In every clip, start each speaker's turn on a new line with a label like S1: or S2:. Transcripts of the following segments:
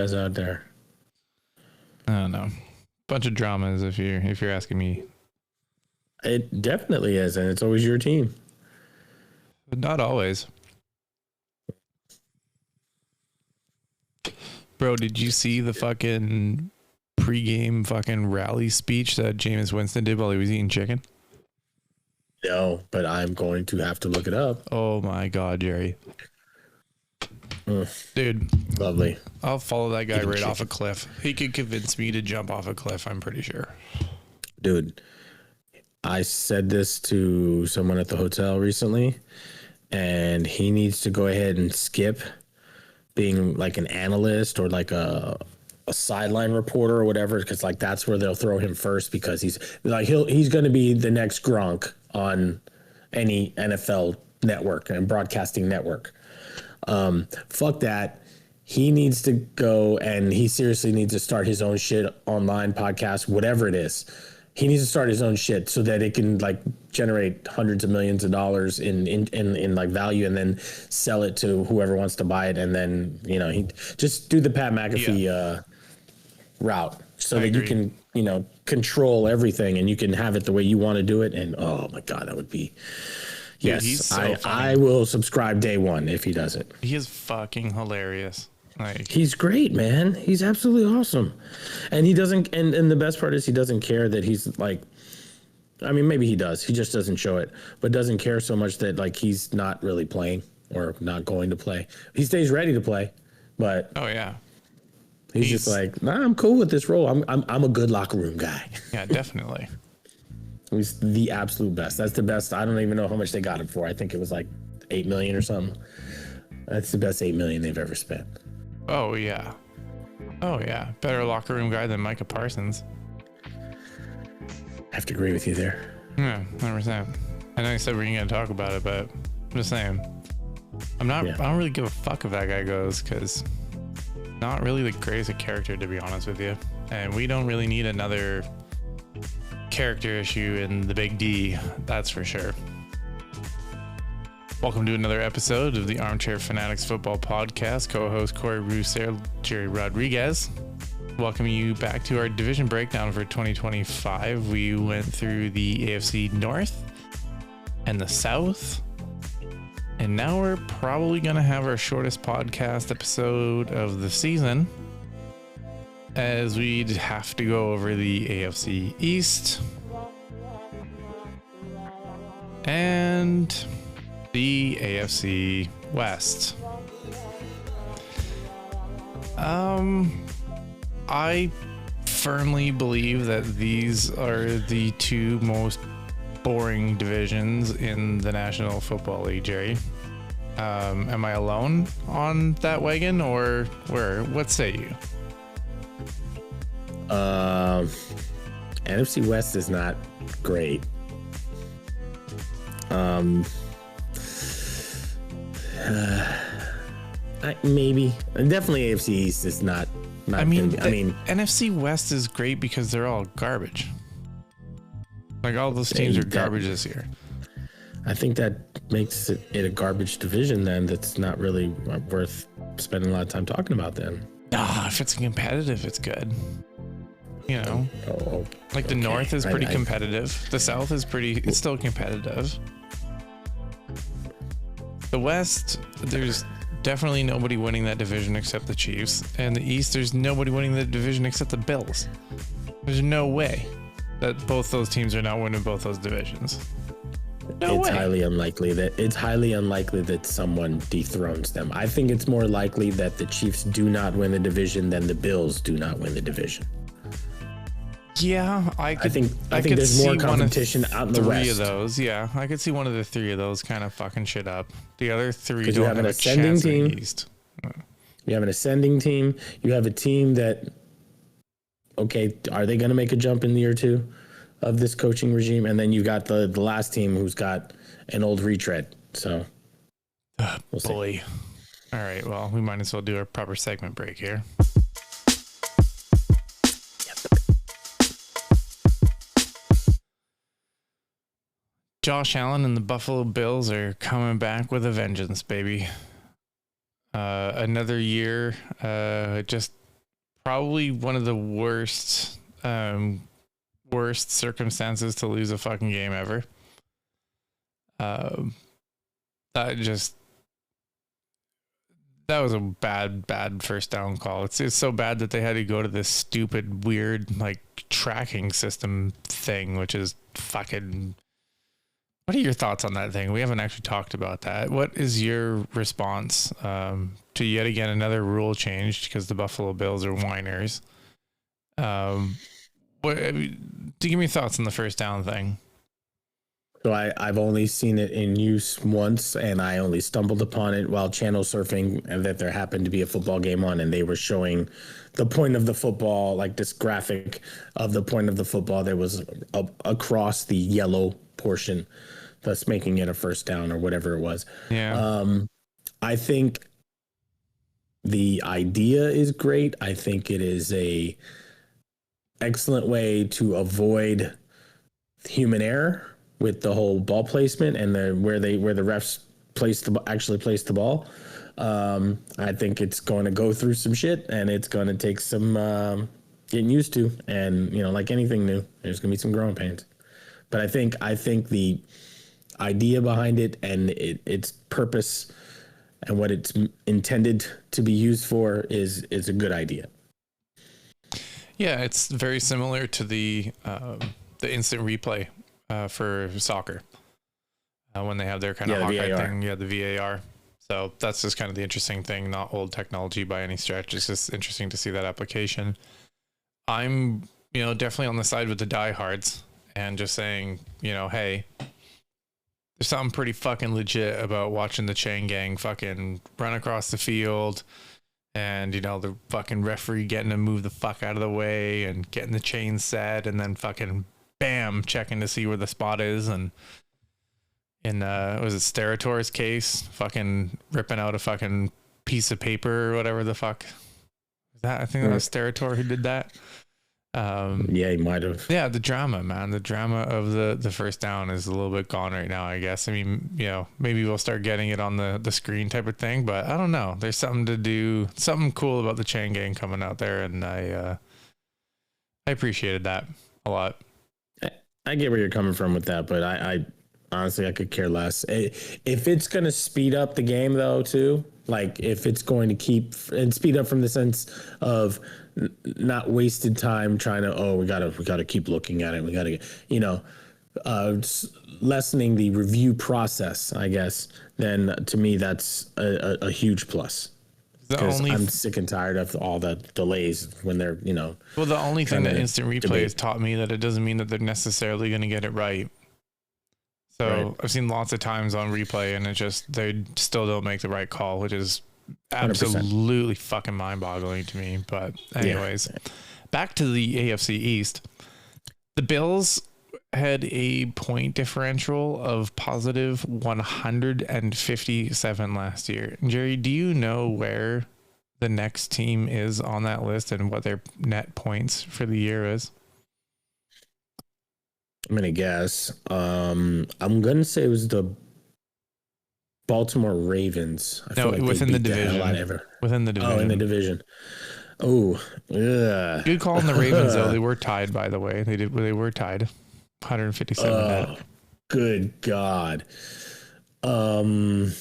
S1: guys out there.
S2: I don't know. Bunch of dramas if you're asking me.
S1: It definitely is, and it's always your team.
S2: But not always. Bro, did you see the fucking pregame fucking rally speech that Jameis Winston did while he was eating chicken?
S1: No, but I'm going to have to look it up.
S2: Oh my God, Jerry. Dude.
S1: Lovely.
S2: I'll follow that guy right off a cliff. He could convince me to jump off a cliff, I'm pretty sure.
S1: Dude, I said this to someone at the hotel recently, and he needs to go ahead and skip being like an analyst or like a sideline reporter or whatever, because like that's where they'll throw him first, because he's going to be the next Gronk on any NFL network and broadcasting network. Fuck that. He needs to go, and he seriously needs to start his own shit, online podcast, whatever it is. He needs to start his own shit so that it can like generate hundreds of millions of dollars in like value, and then sell it to whoever wants to buy it. And then, he just do the Pat McAfee route so that you can, control everything, and you can have it the way you want to do it. And oh my God, that would be, yes, he's so I will subscribe day one if he does it.
S2: He is fucking hilarious. Like,
S1: he's great, man. He's absolutely awesome. And he doesn't, and the best part is he doesn't care that he's like, I mean, maybe he does. He just doesn't show it, but doesn't care so much that like he's not really playing or not going to play. He stays ready to play, but
S2: oh yeah,
S1: he's just like, nah, I'm cool with this role. I'm a good locker room guy.
S2: Yeah, definitely.
S1: He's the absolute best. That's the best. I don't even know how much they got him for. I think it was like $8 million or something. That's the best $8 million they've ever spent.
S2: Oh yeah. Oh yeah. Better locker room guy than Micah Parsons.
S1: I have to agree with you there.
S2: Yeah, 100%. I know you said we weren't going to talk about it, but I'm just saying. I don't really give a fuck if that guy goes, because not really the greatest character, to be honest with you. And we don't really need another character issue in the Big D, that's for sure. Welcome to another episode of the Armchair Fanatics Football Podcast. Co-host Cory and Jerry Rodriguez. Welcome you back to our division breakdown for 2025. We went through the AFC North and the South, and now we're probably going to have our shortest podcast episode of the season, as we'd have to go over the AFC East and the AFC West. I firmly believe that these are the two most boring divisions in the National Football League, Jerry. Am I alone on that wagon, or what say you?
S1: NFC West is not great. Maybe, definitely AFC East is not.
S2: I mean, NFC West is great because they're all garbage. Like, all those teams are garbage this year.
S1: I think that makes it a garbage division then. That's not really worth spending a lot of time talking about then.
S2: If it's competitive, it's good. Like the North is pretty competitive. The South is it's still competitive. The West, there's definitely nobody winning that division except the Chiefs. And the East, there's nobody winning the division except the Bills. There's no way that both those teams are not winning both those divisions. It's highly unlikely that someone dethrones them. I think it's more likely that the Chiefs do not win the division than the Bills do not win the division. Yeah, I think
S1: there's more competition out in the West.
S2: Three of those, yeah, I could see one of the three of those kind of fucking shit up. The other three don't
S1: you have an ascending team. In the East. You have an ascending team. You have a team that, okay, are they going to make a jump in year two of this coaching regime? And then you got the last team who's got an old retread. So,
S2: we'll see. All right, well, we might as well do our proper segment break here. Josh Allen and the Buffalo Bills are coming back with a vengeance, baby. Another year, just probably one of the worst circumstances to lose a fucking game ever. That was a bad first down call. It's so bad that they had to go to this stupid, weird, like, tracking system thing, which is fucking... What are your thoughts on that thing? We haven't actually talked about that. What is your response to yet again another rule changed because the Buffalo Bills are whiners? To give me thoughts on the first down thing.
S1: So I've only seen it in use once, and I only stumbled upon it while channel surfing, and that there happened to be a football game on, and they were showing the point of the football, like this graphic of the point of the football that was across the yellow portion, thus making it a first down or whatever it was.
S2: Yeah.
S1: I think the idea is great. I think it is a excellent way to avoid human error with the whole ball placement and where the refs actually place the ball. I think it's going to go through some shit, and it's going to take some getting used to. And like anything new, there's going to be some growing pains. But I think the idea behind it and its purpose and what it's intended to be used for is a good idea.
S2: Yeah, it's very similar to the instant replay for soccer when they have their kind of Hawkeye thing. Yeah, the VAR. So that's just kind of the interesting thing, not old technology by any stretch. It's just interesting to see that application. I'm, definitely on the side with the diehards and just saying, hey, there's something pretty fucking legit about watching the chain gang fucking run across the field and, the fucking referee getting to move the fuck out of the way and getting the chain set and then fucking bam, checking to see where the spot is. And in was it Sterator's case, fucking ripping out a fucking piece of paper or whatever the fuck. I think that was Sterator who did that.
S1: Yeah, he might have.
S2: Yeah, the drama, man. The drama of the first down is a little bit gone right now, I guess. I mean, maybe we'll start getting it on the screen type of thing, but I don't know. There's something cool about the chain gang coming out there, and I appreciated that a lot.
S1: I get where you're coming from with that, but I honestly, I could care less. If it's going to speed up the game, though, too, like if it's going to speed up from the sense of not wasted time trying to, we gotta keep looking at it. We gotta, lessening the review process, I guess. Then to me, that's a huge plus. Because I'm sick and tired of all the delays when they're,
S2: Well, the only thing that instant replay has taught me that it doesn't mean that they're necessarily going to get it right. So right. I've seen lots of times on replay and they still don't make the right call, which is absolutely 100%. Fucking mind-boggling to me. But anyways, back to the AFC East. The Bills had a point differential of positive 157 last year. Jerry, do you know where the next team is on that list and what their net points for the year is?
S1: I'm going to guess. I'm going to say it was the Baltimore Ravens.
S2: Within the division. Within the division.
S1: Oh, in the division. Oh, yeah.
S2: Good call on the Ravens, though. They were tied, by the way. They were tied. 157 net.
S1: Good God. I'm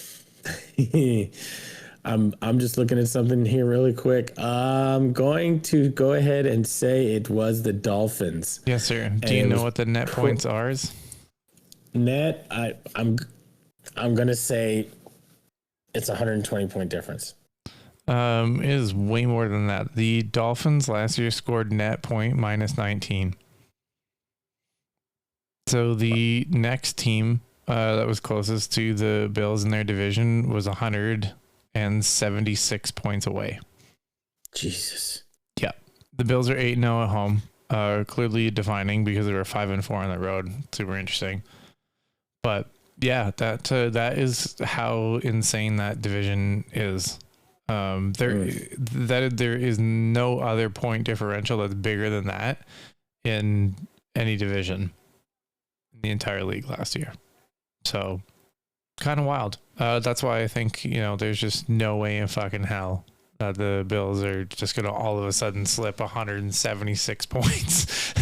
S1: just looking at something here really quick. I'm going to go ahead and say it was the Dolphins.
S2: Yes, sir. Do you know what the net points are?
S1: Net, I'm going to say it's a 120 point difference.
S2: It is way more than that. The Dolphins last year scored net point minus 19. So the next team that was closest to the Bills in their division was 176 points away.
S1: Jesus.
S2: Yeah. The Bills are 8-0 at home. Clearly defining because they were 5-4 on the road. Super interesting. But yeah, that is how insane that division is. There is no other point differential that's bigger than that in any division in the entire league last year. So kind of wild. That's why I think, there's just no way in fucking hell the Bills are just going to all of a sudden slip 176 points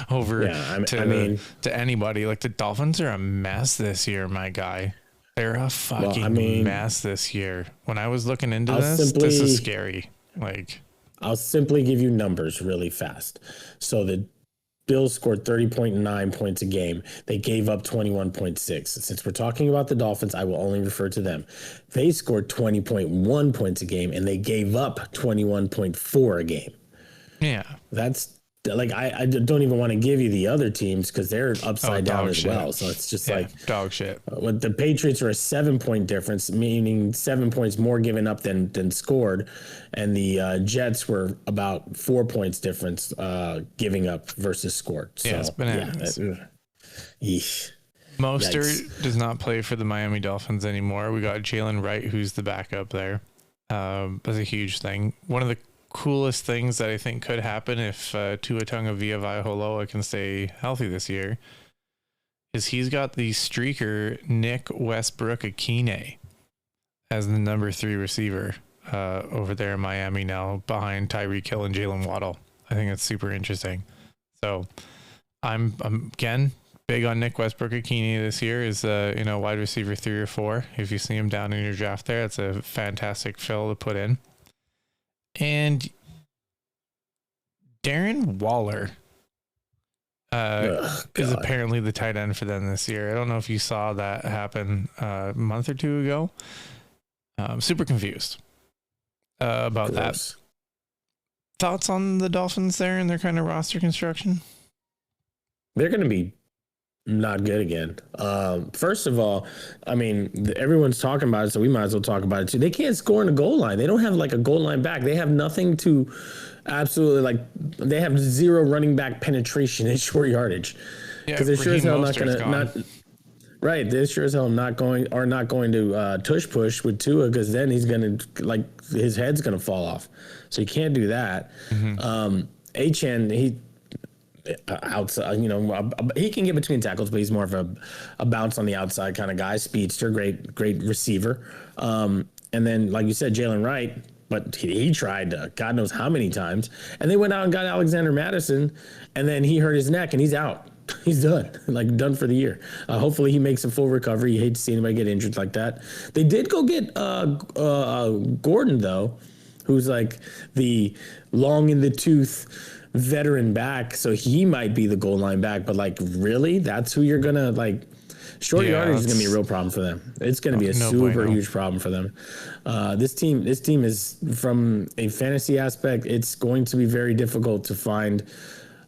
S2: over to anybody. Like, the Dolphins are a mess this year, my guy. They're a fucking mess this year. When I was looking into this is scary. Like,
S1: I'll simply give you numbers really fast. So the Bills scored 30.9 points a game. They gave up 21.6. Since we're talking about the Dolphins, I will only refer to them. They scored 20.1 points a game, and they gave up 21.4 a game.
S2: Yeah.
S1: That's like, I don't even want to give you the other teams because they're upside down as well. So it's just like
S2: dog shit.
S1: What the Patriots are a 7-point difference, meaning 7 points more given up than scored, and the Jets were about 4 points difference giving up versus scored. So,
S2: it's bananas. Mostert does not play for the Miami Dolphins anymore. We got Jalen Wright, who's the backup there. That's a huge thing. One of the coolest things that I think could happen if Tua Tagovailoa can stay healthy this year is he's got the streaker Nick Westbrook-Akine as the number 3 receiver over there in Miami now, behind Tyreek Hill and Jalen Waddle. I think it's super interesting. So I'm again big on Nick Westbrook-Akine this year is wide receiver 3 or 4. If you see him down in your draft there, it's a fantastic fill to put in. And Darren Waller is apparently the tight end for them this year. I don't know if you saw that happen a month or two ago. I'm super confused about that. Thoughts on the Dolphins there and their kind of roster construction?
S1: They're going to be not good again. First of all, I mean, everyone's talking about it, so we might as well talk about it too. They can't score in the goal line. They don't have like a goal line back. They have nothing to absolutely they have 0 running back penetration in short yardage. Because they're sure as hell not going to right. They're sure as hell not going to tush push with Tua, because then he's going to his head's going to fall off. So you can't do that. Mm-hmm. Achane, outside, he can get between tackles, but he's more of a bounce on the outside kind of guy. Speedster, great receiver. And then, like you said, Jalen Wright, but he tried God knows how many times. And they went out and got Alexander Madison, and then he hurt his neck and he's out. He's done, done for the year. Hopefully he makes a full recovery. You hate to see anybody get injured like that. They did go get Gordon, though, who's like the long in the tooth veteran back, so he might be the goal line back, but really, that's who you're gonna short yardage is gonna be a real problem for them. It's gonna be a super huge problem for them. This team is, from a fantasy aspect, it's going to be very difficult to find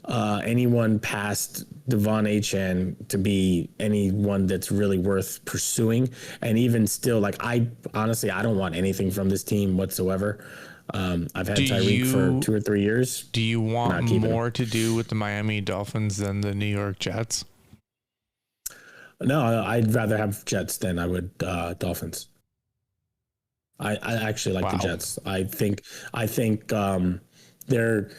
S1: anyone past Devon Achane to be anyone that's really worth pursuing. And even still, I honestly, I don't want anything from this team whatsoever. I've had Tyreek for 2 or 3 years.
S2: Do you want more to do with the Miami Dolphins than the New York Jets?
S1: No, I'd rather have Jets than I would Dolphins. I actually like the Jets. I think they're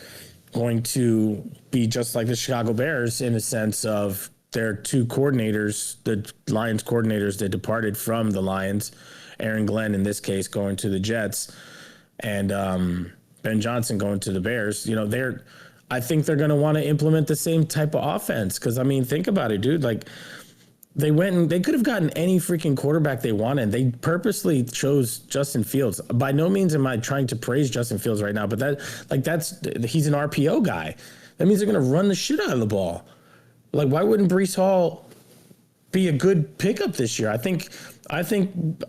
S1: going to be just like the Chicago Bears in the sense of their 2 coordinators, the Lions coordinators that departed from the Lions, Aaron Glenn in this case going to the Jets, and Ben Johnson going to the Bears. I think they're going to want to implement the same type of offense. Because, think about it, dude. They went and they could have gotten any freaking quarterback they wanted. They purposely chose Justin Fields. By no means am I trying to praise Justin Fields right now, but he's an RPO guy. That means they're going to run the shit out of the ball. Why wouldn't Breece Hall be a good pickup this year? I think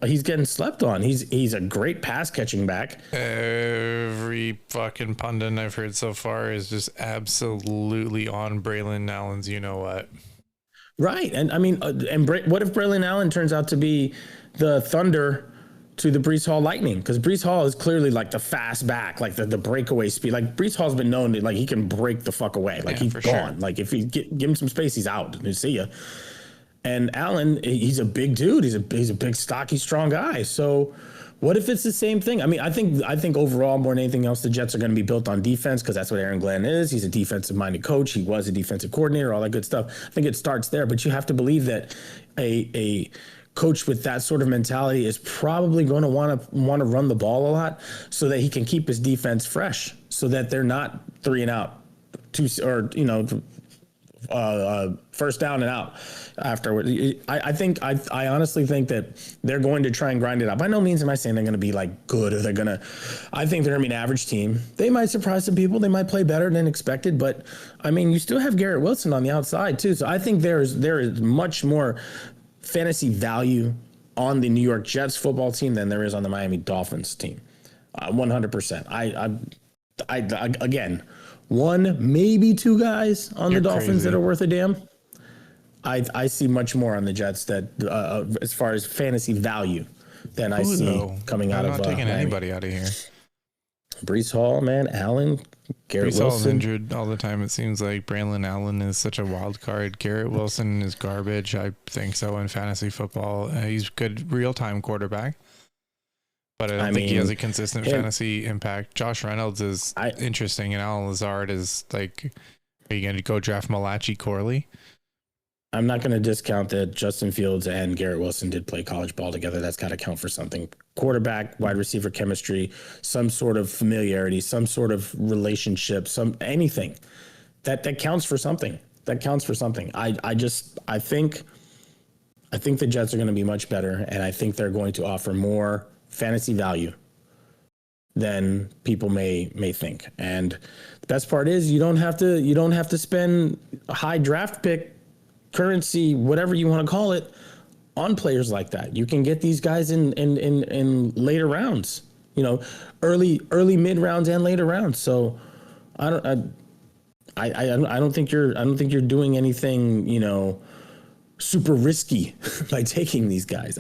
S1: he's getting slept on. He's a great pass catching back.
S2: Every fucking pundit I've heard so far is just absolutely on Braylon Allen's. You know what?
S1: Right, and what if Braylon Allen turns out to be the Thunder to the Breece Hall Lightning? Because Breece Hall is clearly the fast back, the breakaway speed. Breece Hall's been known to he can break the fuck away. He's gone. Sure. If you give him some space, he's out. You see ya. And Allen, he's a big dude. He's a big, stocky, strong guy. So what if it's the same thing? I think overall, more than anything else, the Jets are going to be built on defense, because that's what Aaron Glenn is. He's a defensive-minded coach. He was a defensive coordinator, all that good stuff. I think it starts there. But you have to believe that a coach with that sort of mentality is probably going to want to run the ball a lot so that he can keep his defense fresh, so that they're not 3 and out, first down and out afterward. I honestly think that they're going to try and grind it out. By no means am I saying they're going to be like good, or I think they're going to be an average team. They might surprise some people. They might play better than expected, but I mean, you still have Garrett Wilson on the outside too. So I think there is much more fantasy value on the New York Jets football team than there is on the Miami Dolphins team. 100%. Again, 1, maybe 2 guys on the Dolphins that are worth a damn. I see much more on the Jets that as far as fantasy value than I see coming out of.
S2: I'm not taking anybody out of here.
S1: Breece Hall, man, Allen, Garrett Wilson. Breece Hall's
S2: injured all the time. It seems like Braylon Allen is such a wild card. Garrett Wilson is garbage. I think so in fantasy football. He's good real-time quarterback, but I don't think he has a consistent fantasy impact. Josh Reynolds is interesting, and Alan Lazard is like, are you going to go draft Malachi Corley?
S1: I'm not going to discount that Justin Fields and Garrett Wilson did play college ball together. That's got to count for something. Quarterback, wide receiver chemistry, some sort of familiarity, some sort of relationship, anything that counts for something. That counts for something. I think the Jets are going to be much better, and I think they're going to offer more fantasy value than people may think. And the best part is you don't have to spend a high draft pick, currency, whatever you want to call it, on players like that. You can get these guys in later rounds, early mid rounds and later rounds. So I don't think you're doing anything, super risky by taking these guys.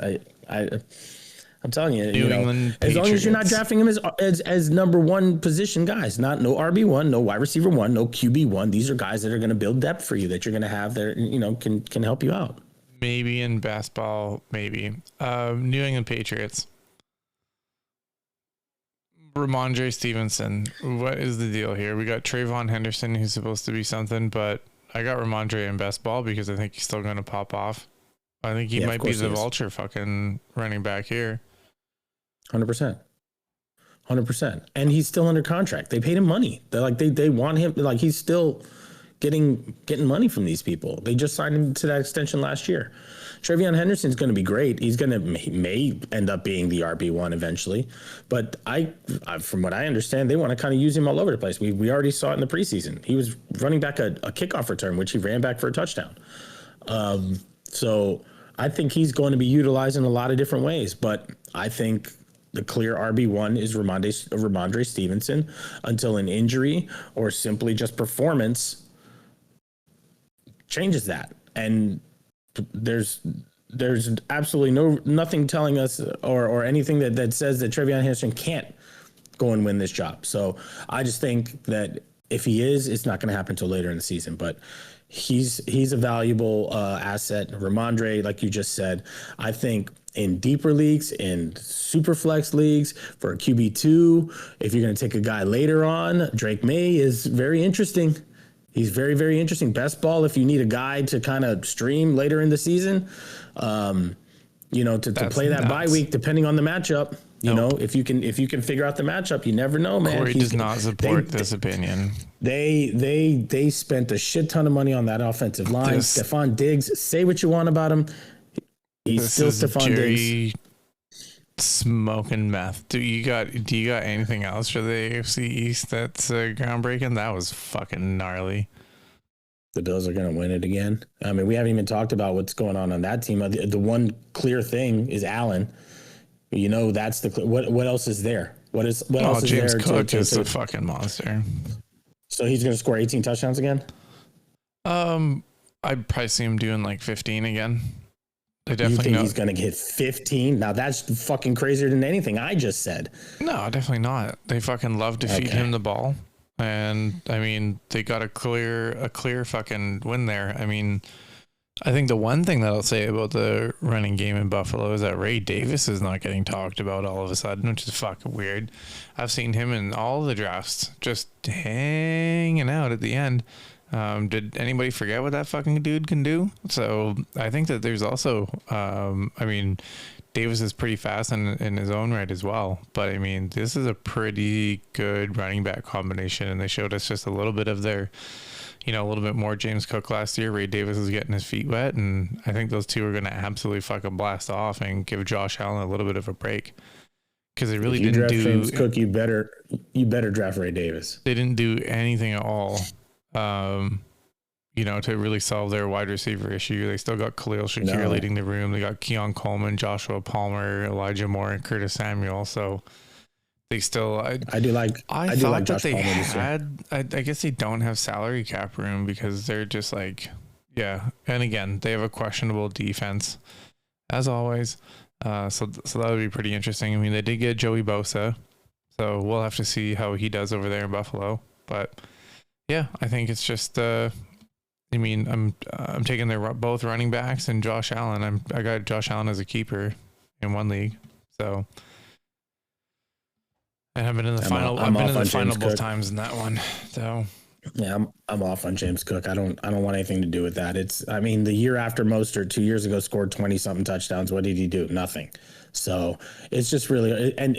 S1: I'm telling you, as long as you're not drafting him as number 1 position guys, no RB1, no wide receiver 1, no QB1. These are guys that are going to build depth for you, that you're going to have there, can help you out.
S2: Maybe in basketball, maybe. New England Patriots. Ramondre Stevenson. What is the deal here? We got Trayvon Henderson, who's supposed to be something, but I got Ramondre in best ball because I think he's still going to pop off. I think he might be the vulture fucking running back here.
S1: 100%. And he's still under contract. They paid him money. They want him, like, he's still getting money from these people. They just signed him to that extension last year. TreVeyon Henderson's going to be great. He may end up being the RB1 eventually, but from what I understand, they want to kind of use him all over the place. We already saw it in the preseason. He was running back a kickoff return, which he ran back for a touchdown. So I think he's going to be utilized in a lot of different ways, but I think the clear RB1 is Ramondre Stevenson until an injury or simply just performance changes that. And there's absolutely nothing telling us or anything that says that TreVeyon Henderson can't go and win this job. So I just think that if he is, it's not going to happen until later in the season, but he's a valuable asset. Ramondre, like you just said, I think in deeper leagues, in super flex leagues, for a QB2, if you're going to take a guy later on, Drake May is very interesting. He's very, very interesting. Best ball if you need a guy to kind of stream later in the season, to play that bye week, depending on the matchup. If you can figure out the matchup, you never know, man.
S2: Corey does not support this opinion.
S1: They spent a shit ton of money on that offensive line. Stephon Diggs, say what you want about him. He's still Stephon Diggs.
S2: Smoking meth. Do you got anything else for the AFC East that's groundbreaking? That was fucking gnarly.
S1: The Bills are going to win it again. I mean, we haven't even talked about what's going on that team. The one clear thing is Allen. That's what else is there? What else is
S2: James
S1: there?
S2: Cook is a fucking monster.
S1: So he's going to score 18 touchdowns again?
S2: I'd probably see him doing like 15 again.
S1: You think he's going to get 15? Now that's fucking crazier than anything I just said.
S2: No, definitely not. They fucking love to feed him the ball. And I mean, they got a clear fucking win there. I mean, I think the one thing that I'll say about the running game in Buffalo is that Ray Davis is not getting talked about all of a sudden, which is fucking weird. I've seen him in all the drafts just hanging out at the end. Did anybody forget what that fucking dude can do? So I think that there's also, I mean, Davis is pretty fast in his own right as well. But I mean, this is a pretty good running back combination. And they showed us just a little bit of their, a little bit more James Cook last year. Ray Davis is getting his feet wet. And I think those two are going to absolutely fucking blast off and give Josh Allen a little bit of a break. Because they really didn't do
S1: James Cook. You better draft Ray Davis.
S2: They didn't do anything at all. To really solve their wide receiver issue. They still got Khalil Shakir leading the room. They got Keon Coleman, Joshua Palmer, Elijah Moore, and Curtis Samuel. So they still, I thought that they had, I guess they don't have salary cap room because they're just like, yeah. And again, they have a questionable defense as always. So that would be pretty interesting. I mean, they did get Joey Bosa, so we'll have to see how he does over there in Buffalo. But yeah, I think it's just, I'm taking their both running backs and Josh Allen. I got Josh Allen as a keeper in one league, so and I've been in the final. I've been in the final both times in that one. So
S1: yeah, I'm off on James Cook. I don't want anything to do with that. The year after Mostert 2 years ago scored 20 something touchdowns. What did he do? Nothing. So it's just really, and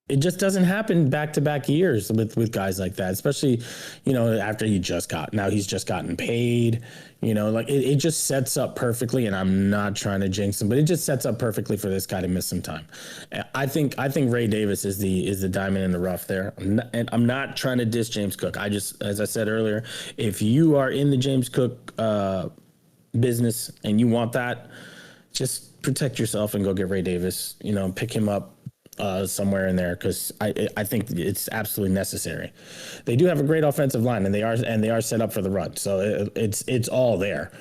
S1: it just doesn't happen back-to-back years with guys like that, especially, after he's just gotten paid, it just sets up perfectly. And I'm not trying to jinx him, but it just sets up perfectly for this guy to miss some time. I think Ray Davis is the diamond in the rough there. I'm not trying to diss James Cook. As I said earlier, if you are in the James Cook business and you want that, just protect yourself and go get Ray Davis, pick him up somewhere in there, because I think it's absolutely necessary. They do have a great offensive line, and they are set up for the run, so it's all there.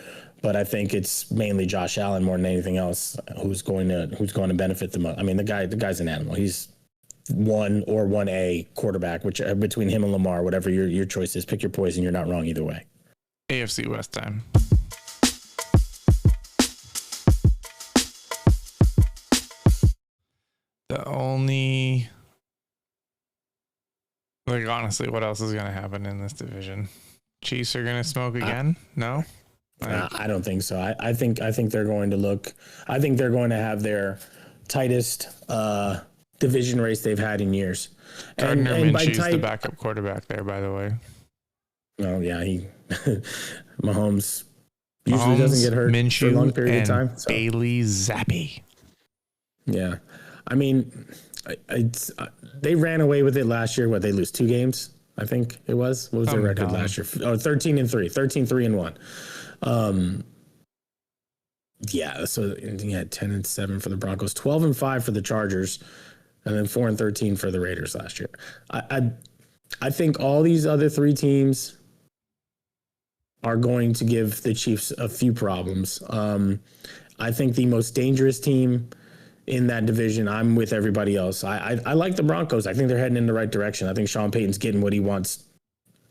S1: But I think it's mainly Josh Allen more than anything else who's going to benefit the most. I mean, the guy's an animal. He's 1 or 1A quarterback, which between him and Lamar, whatever your choice is, pick your poison. You're not wrong either way.
S2: AFC West time. The only, honestly, what else is going to happen in this division? Chiefs are going to smoke again? No?
S1: I don't think so. I think they're going to have their tightest division race they've had in years.
S2: Gardner Minshew's the backup quarterback there, by the way.
S1: Oh, yeah. Mahomes usually doesn't get hurt Minshew for a long period of time. So.
S2: Bailey Zappi.
S1: Yeah. I mean, they ran away with it last year. They lose 2 games, I think it was. What was their record last year? 13-3, 13-3-1. Yeah, so he had 10-7 for the Broncos, 12-5 for the Chargers, and then 4-13 for the Raiders last year. I think all these other 3 teams are going to give the Chiefs a few problems. I think the most dangerous team in that division, I'm with everybody else. I like the Broncos. I think they're heading in the right direction. I think Sean Payton's getting what he wants,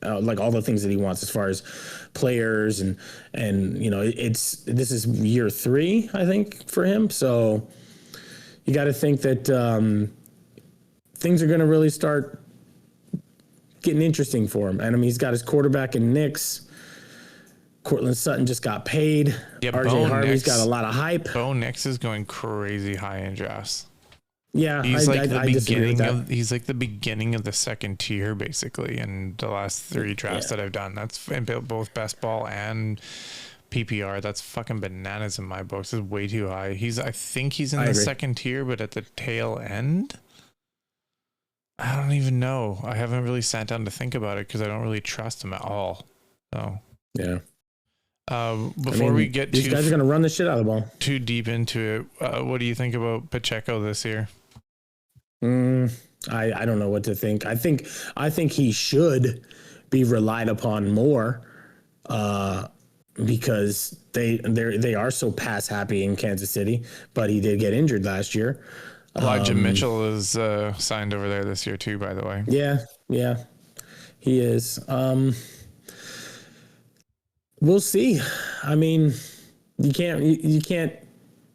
S1: all the things that he wants as far as players and this is year 3, I think, for him. So you got to think that things are going to really start getting interesting for him. And I mean, he's got his quarterback in Knicks. Cortland Sutton just got paid.
S2: Yeah,
S1: RJ Harvey's got a lot of hype.
S2: Bo Nix is going crazy high in drafts.
S1: Yeah,
S2: he's he's like the beginning of the second tier, basically, in the last 3 drafts that I've done. That's in both best ball and PPR. That's fucking bananas in my books. This is way too high. I think he's in the second tier, but at the tail end. I don't even know. I haven't really sat down to think about it because I don't really trust him at all. So
S1: yeah.
S2: Before we get
S1: these guys are going to run the shit out of the ball.
S2: Too deep into it, what do you think about Pacheco this year?
S1: I don't know what to think. I think he should be relied upon more because they are so pass happy in Kansas City, but he did get injured last year.
S2: Elijah Mitchell is signed over there this year too, by the way.
S1: Yeah, he is. We'll see. I mean, you can't.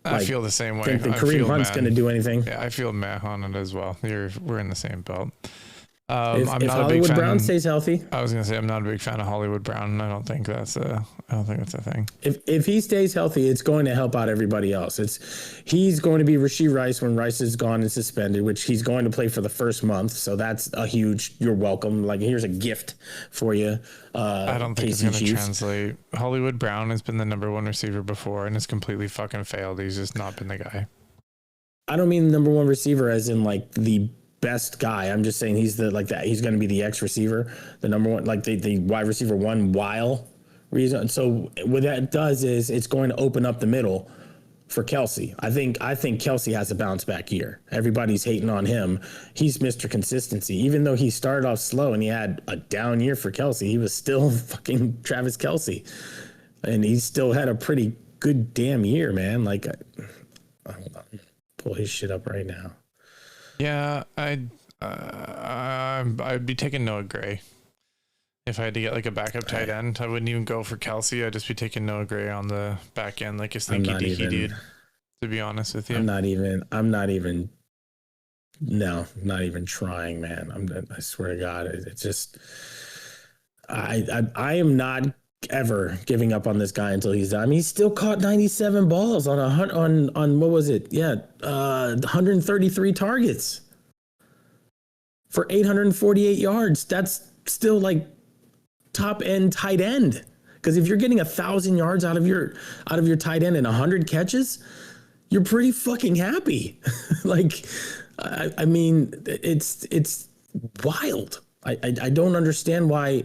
S2: I feel the same way.
S1: Think that Kareem Hunt's going to do anything.
S2: Yeah, I feel meh on it as well. We're in the same boat.
S1: If
S2: I'm not a big
S1: Hollywood
S2: fan.
S1: Brown stays healthy,
S2: I was gonna say I'm not a big fan of Hollywood Brown. I don't think that's a thing.
S1: if he stays healthy, it's going to help out everybody else. He's going to be Rashee Rice when Rice is gone and suspended, which he's going to play for the first month. So that's a huge. You're welcome. Like, here's a gift for you.
S2: I don't think
S1: KC
S2: it's going to
S1: Chiefs.
S2: translate. Hollywood Brown has been the number one receiver before and has completely fucking failed. He's just not been the guy.
S1: I don't mean number one receiver as in like the best guy. I'm just saying he's he's going to be the X receiver, the number one, like the wide receiver one while reason. So what that does is it's going to open up the middle for Kelsey. I think Kelsey has a bounce back year. Everybody's hating on him. He's Mr. Consistency. Even though he started off slow and he had a down year for Kelsey, he was still fucking Travis Kelsey. And he still had a pretty good damn year, man. Like, hold on. Pull his shit up right now.
S2: Yeah, I'd be taking Noah Gray. If I had to get like a backup tight end, I wouldn't even go for Kelsey. I'd just be taking Noah Gray on the back end, like a stinky deaky dude, to be honest with you.
S1: I'm not even trying, man. I swear to God, it's just, I am not ever giving up on this guy until he's done. I mean, he still caught 97 balls on what was it? Yeah, 133 targets for 848 yards. That's still like top end tight end. Because if you're getting 1,000 yards out of your tight end and 100 catches, you're pretty fucking happy. Like, I mean, it's wild. I don't understand why.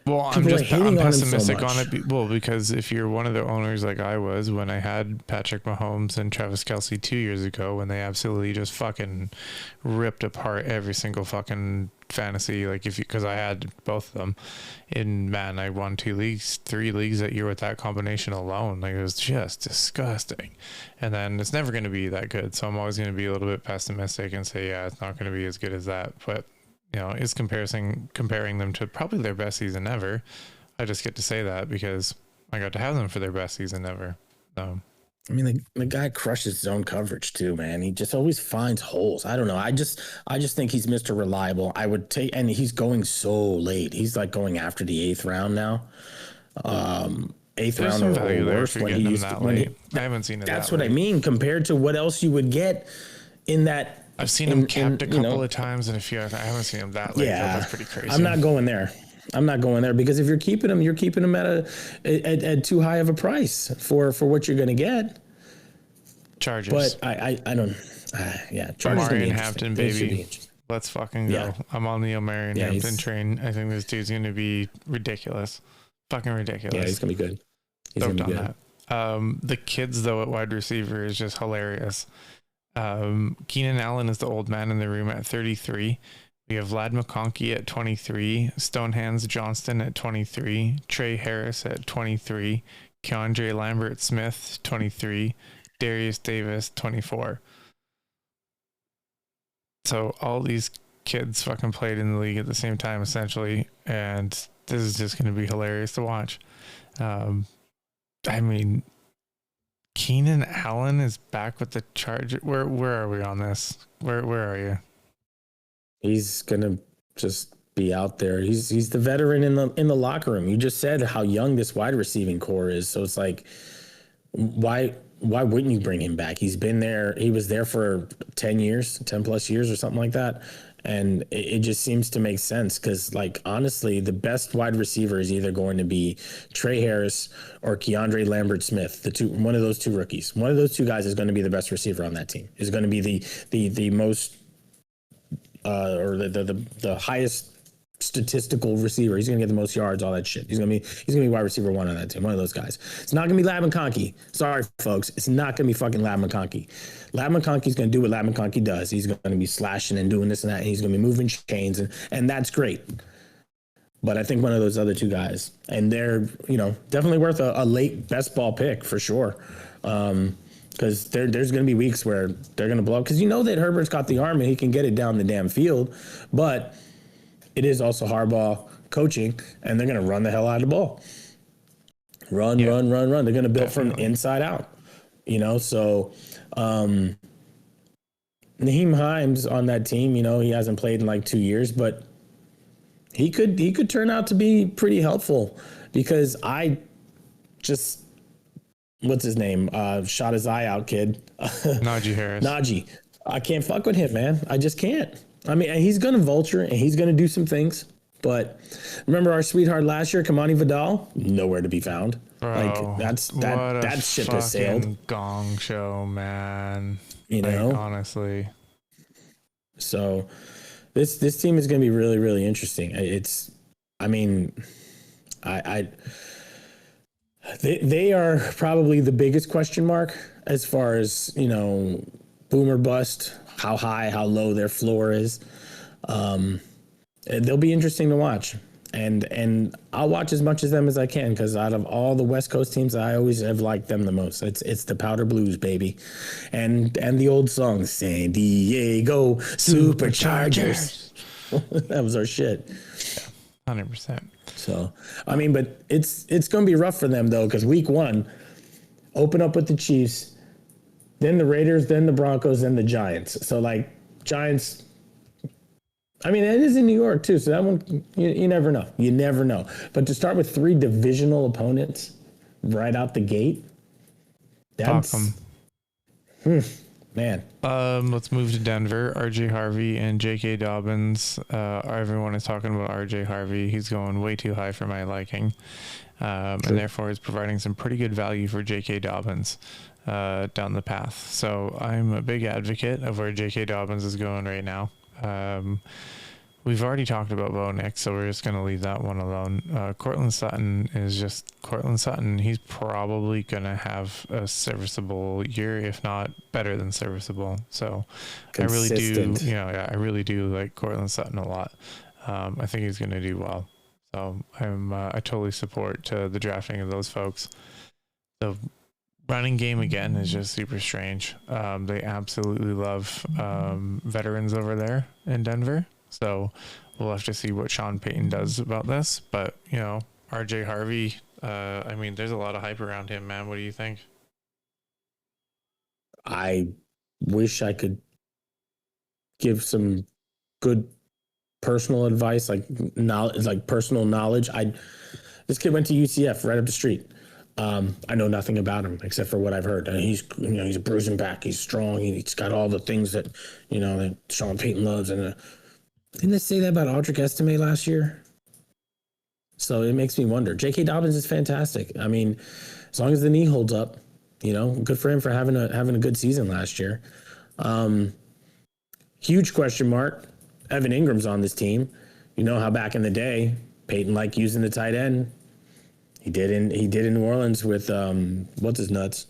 S2: Well, I'm pessimistic on it. Well, because if you're one of the owners like I was when I had Patrick Mahomes and Travis Kelsey 2 years ago, when they absolutely just fucking ripped apart every single fucking fantasy, like because I had both of them I won 3 leagues that year with that combination alone. Like, it was just disgusting. And then it's never going to be that good. So I'm always going to be a little bit pessimistic and say, yeah, it's not going to be as good as that. But you know, is comparing them to probably their best season ever. I just get to say that because I got to have them for their best season ever. So,
S1: I mean, the guy crushes zone coverage too, man. He just always finds holes. I don't know. I just think he's Mr. Reliable. I would take, and he's going so late. He's like going after the 8th round now. 8th round or worse when he used to,
S2: I haven't seen it.
S1: That's what I mean. Compared to what else you would get in that.
S2: I've seen him capped a couple of times and a few. I haven't seen him that late.
S1: Yeah,
S2: that's pretty crazy.
S1: I'm not going there because if you're keeping him at too high of a price for what you're going to get.
S2: Chargers.
S1: But I don't. Yeah, Chargers.
S2: Omarion Hampton, baby. Let's fucking go. Yeah. I'm on the Omarion Hampton train. I think this dude's going to be ridiculous. Fucking ridiculous.
S1: Yeah, he's going to be good. He's going to be good.
S2: The kids, though, at wide receiver is just hilarious. Keenan Allen is the old man in the room at 33. We have Vlad McConkey at 23, Stonehands Johnston at 23, Trey Harris at 23, Keandre Lambert Smith 23, Darius Davis 24. So all these kids fucking played in the league at the same time essentially, and this is just going to be hilarious to watch. I mean, Keenan Allen is back with the Chargers. Where are we on this? Where are you?
S1: He's gonna just be out there. He's the veteran in the locker room. You just said how young this wide receiving core is, so it's like, why wouldn't you bring him back? He's been there. He was there for 10 plus years or something like that. And it just seems to make sense because, like, honestly, the best wide receiver is either going to be Trey Harris or Keandre Lambert Smith, one of those two rookies. One of those two guys is going to be the best receiver on that team. Is going to be the most or the highest statistical receiver. He's going to get the most yards, all that shit. He's going to be wide receiver 1 on that team. One of those guys. It's not going to be Lab McConkey. Sorry, folks. It's not going to be fucking Lab McConkey. Lab McConkey's going to do what Lab McConkey does. He's going to be slashing and doing this and that. And he's going to be moving chains, and that's great. But I think one of those other two guys, and they're, definitely worth a late best ball pick for sure. Because there's going to be weeks where they're going to blow up. Because that Herbert's got the arm and he can get it down the damn field. But it is also Harbaugh coaching, and they're going to run the hell out of the ball. Run. They're going to build from the inside out. So Naheem Hines on that team, he hasn't played in like 2 years, but he could turn out to be pretty helpful because I just what's his name? Shot his eye out, kid.
S2: Najee Harris.
S1: Najee. I can't fuck with him, man. I just can't. I mean, he's gonna vulture and he's gonna do some things. But remember our sweetheart last year, Kamani Vidal, nowhere to be found.
S2: Bro,
S1: like that ship has sailed.
S2: Gong show, man.
S1: You know,
S2: honestly.
S1: So this team is going to be really, really interesting. They are probably the biggest question mark as far as, you know, boom or bust, how high, how low their floor is. They'll be interesting to watch. And I'll watch as much of them as I can because out of all the West Coast teams, I always have liked them the most. It's the Powder Blues, baby. And the old song, San Diego Superchargers. That was our shit.
S2: 100%.
S1: So, I mean, but it's going to be rough for them, though, because week 1, open up with the Chiefs, then the Raiders, then the Broncos, then the Giants. So, like, Giants... I mean, it is in New York, too, so that one, you never know. You never know. But to start with 3 divisional opponents right out the gate, that's... man.
S2: Let's move to Denver. RJ Harvey and J.K. Dobbins. Everyone is talking about RJ Harvey. He's going way too high for my liking. And therefore is providing some pretty good value for J.K. Dobbins down the path. So I'm a big advocate of where J.K. Dobbins is going right now. We've already talked about Bo Nix, so we're just going to leave that one alone. Cortland Sutton is just Cortland Sutton. He's probably going to have a serviceable year, if not better than serviceable. So
S1: Consistent.
S2: I really do like Cortland Sutton a lot. I think he's going to do well. So I totally support the drafting of those folks. The running game again is just super strange. They absolutely love veterans over there in Denver. So we'll have to see what Sean Payton does about this. But, you know, RJ Harvey, I mean, there's a lot of hype around him, man. What do you think?
S1: I wish I could give some good personal advice, like knowledge, like personal knowledge. This kid went to UCF right up the street. I know nothing about him except for what I've heard. And he's a bruising back. He's strong. He's got all the things that, you know, that Sean Payton loves. And didn't they say that about Audric Estime last year? So it makes me wonder. J.K. Dobbins is fantastic. I mean, as long as the knee holds up, you know, good for him for having a good season last year. Huge question mark. Evan Ingram's on this team. You know how back in the day, Peyton liked using the tight end. He did in New Orleans with what's his nuts.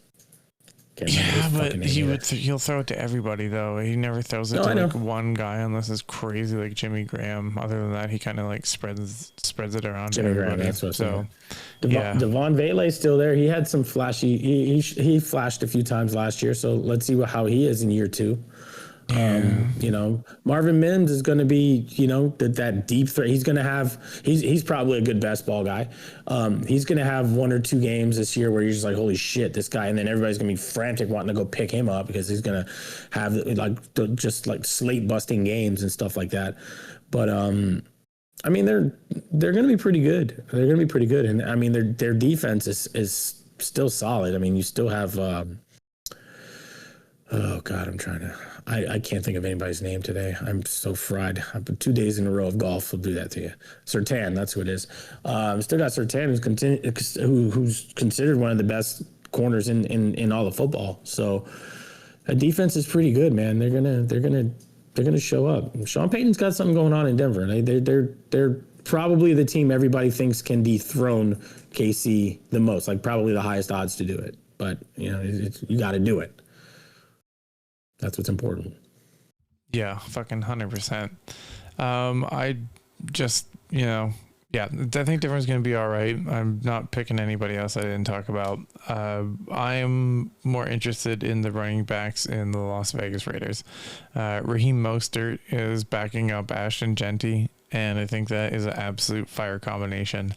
S2: Yeah, but he'll throw it to everybody though. He never throws it to like one guy unless it's crazy like Jimmy Graham. Other than that, he kind of like spreads it around.
S1: Jimmy
S2: to everybody.
S1: Graham, that's what's
S2: so.
S1: Devon Vele's still there. He had some flashy. He flashed a few times last year. So let's see how he is in year 2. You know, Marvin Mims is going to be, you know, that deep threat. He's going to have, he's probably a good best ball guy. He's going to have 1 or 2 games this year where you're just like, holy shit, this guy. And then everybody's going to be frantic wanting to go pick him up because he's going to have just slate busting games and stuff like that. But, I mean, they're going to be pretty good. They're going to be pretty good. And I mean, their defense is still solid. I mean, you still have, oh God, I can't think of anybody's name today. I'm so fried. I've been 2 days in a row of golf. Will do that to you. Sertan, that's who it is. Still got Sertan, who's considered one of the best corners in all of football. So that defense is pretty good, man. They're gonna show up. Sean Payton's got something going on in Denver. They're probably the team everybody thinks can dethrone KC the most, like probably the highest odds to do it. But you know, you got to do it. That's what's important.
S2: Yeah, fucking 100%. I just, you know, yeah, I think Denver's going to be all right. I'm not picking anybody else I didn't talk about. I'm more interested in the running backs in the Las Vegas Raiders. Raheem Mostert is backing up Ashton Genty and I think that is an absolute fire combination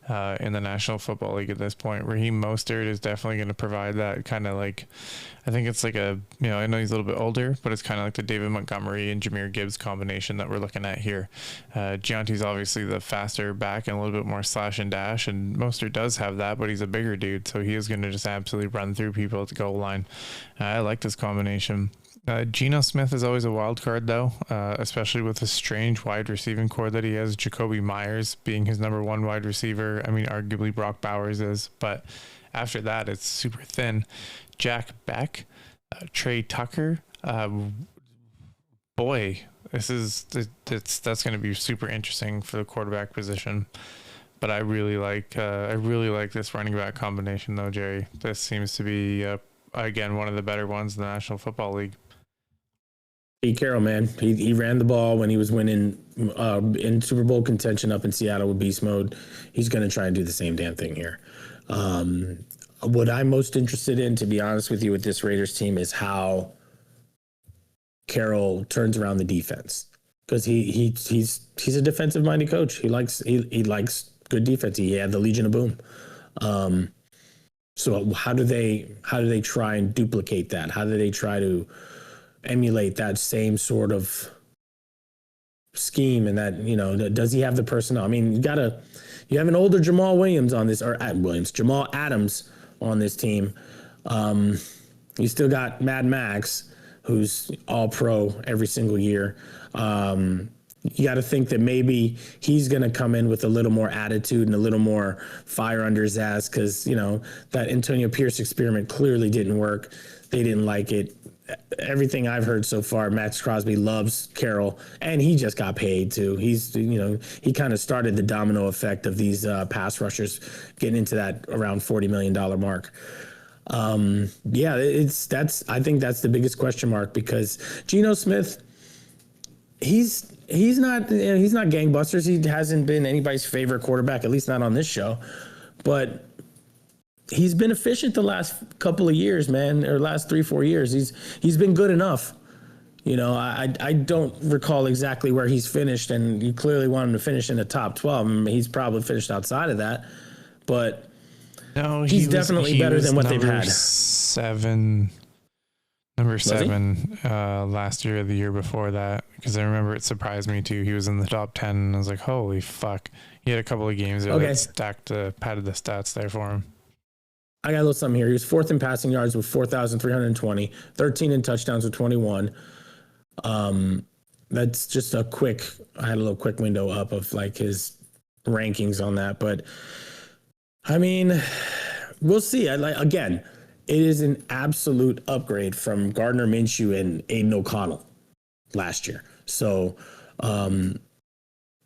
S2: in the National Football League at this point. Raheem Mostert is definitely going to provide that kind of like, I think it's like a, I know he's a little bit older, but it's kind of like the David Montgomery and Jahmyr Gibbs combination that we're looking at here. Gianti's obviously the faster back and a little bit more slash and dash, and Mostert does have that, but he's a bigger dude, so he is going to just absolutely run through people at the goal line. I like this combination. Geno Smith is always a wild card, though, especially with the strange wide receiving core that he has. Jacoby Myers being his number one wide receiver. I mean, arguably Brock Bowers is, but after that, it's super thin. Jack Beck, Trey Tucker. Boy, that's going to be super interesting for the quarterback position. But I really like this running back combination, though, Jerry. This seems to be again one of the better ones in the National Football League.
S1: Pete Carroll, man, he ran the ball when he was winning in Super Bowl contention up in Seattle with beast mode. He's going to try and do the same damn thing here. What I'm most interested in, to be honest with you, with this Raiders team is how Carroll turns around the defense, because he's a defensive minded coach. He likes good defense. He had the Legion of Boom. So how do they try and duplicate that? How do they try to emulate that same sort of scheme? And that, does he have the personnel? I mean, you have an older Jamal Adams on this team. You still got Mad Max, who's all pro every single year. You got to think that maybe he's going to come in with a little more attitude and a little more fire under his ass, because, that Antonio Pierce experiment clearly didn't work. They didn't like it. Everything I've heard so far, Max Crosby loves Carroll, and he just got paid too. He kind of started the domino effect of these pass rushers getting into that around $40 million mark. I think that's the biggest question mark, because Geno Smith, he's not gangbusters. He hasn't been anybody's favorite quarterback, at least not on this show, but he's been efficient the last couple of years, man, or last 3-4 years. He's been good enough. I don't recall exactly where he's finished, and you clearly want him to finish in the top 12. I mean, he's probably finished outside of that, but no, he's definitely better than what they've had.
S2: Number 7 last year or the year before that, because I remember it surprised me too. He was in the top 10, and I was like, holy fuck. He had a couple of games there that padded the stats there for him.
S1: I got a little something here. He was 4th in passing yards with 4,320, 13 in touchdowns with 21. That's just I had a little quick window up of like his rankings on that. But I mean, we'll see. Again, it is an absolute upgrade from Gardner Minshew and Aiden O'Connell last year. So the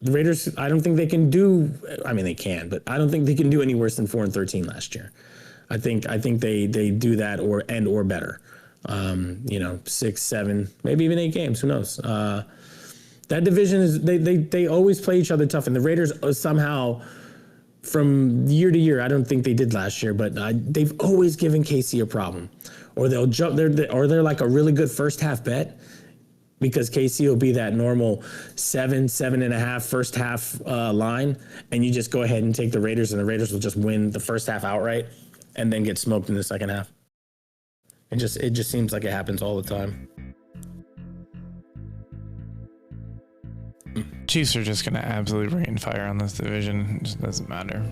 S1: Raiders, I don't think they can do, I mean, they can, but I don't think they can do any worse than 4-13 last year. I think they do that or better. 6, 7, maybe even 8 games. Who knows? That division is they always play each other tough, and the Raiders somehow from year to year, I don't think they did last year, but they've always given KC a problem, or they'll jump they're like a really good first half bet, because KC will be that normal 7.5 first half line, and you just go ahead and take the Raiders, and the Raiders will just win the first half outright and then get smoked in the second half. It just seems like it happens all the time.
S2: Chiefs are just going to absolutely rain fire on this division. It just doesn't matter.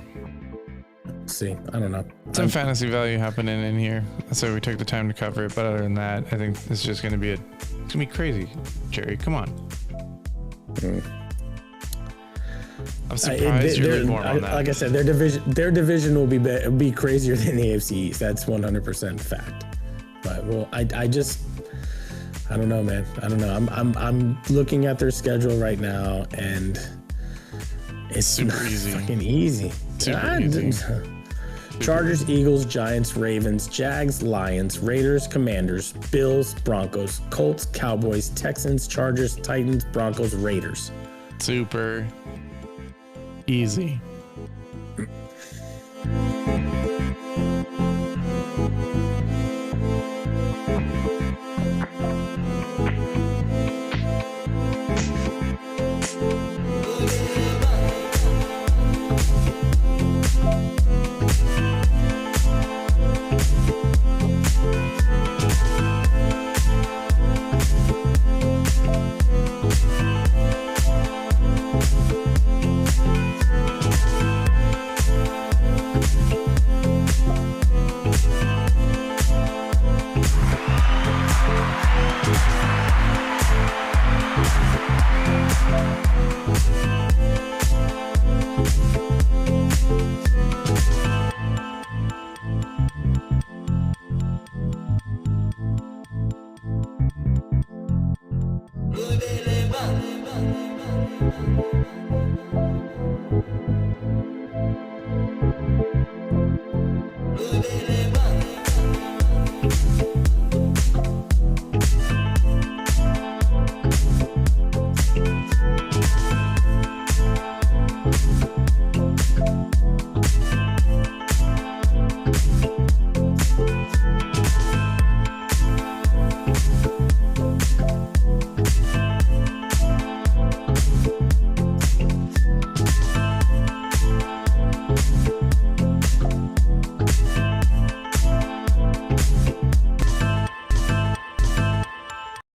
S1: See, I don't know.
S2: Some fantasy value happening in here. So we took the time to cover it. But other than that, I think it's just going to be it's going to be crazy. Jerry, come on. I'm surprised you're lukewarm on that.
S1: Like I said, their division will be crazier than the AFC East. That's 100% fact. But I don't know, man. I don't know. I'm looking at their schedule right now, and it's
S2: super easy.
S1: Fucking easy.
S2: Super easy.
S1: Chargers, Eagles, Giants, Ravens, Jags, Lions, Raiders, Commanders, Bills, Broncos, Colts, Cowboys, Texans, Chargers, Titans, Broncos, Raiders.
S2: Super easy. Bye.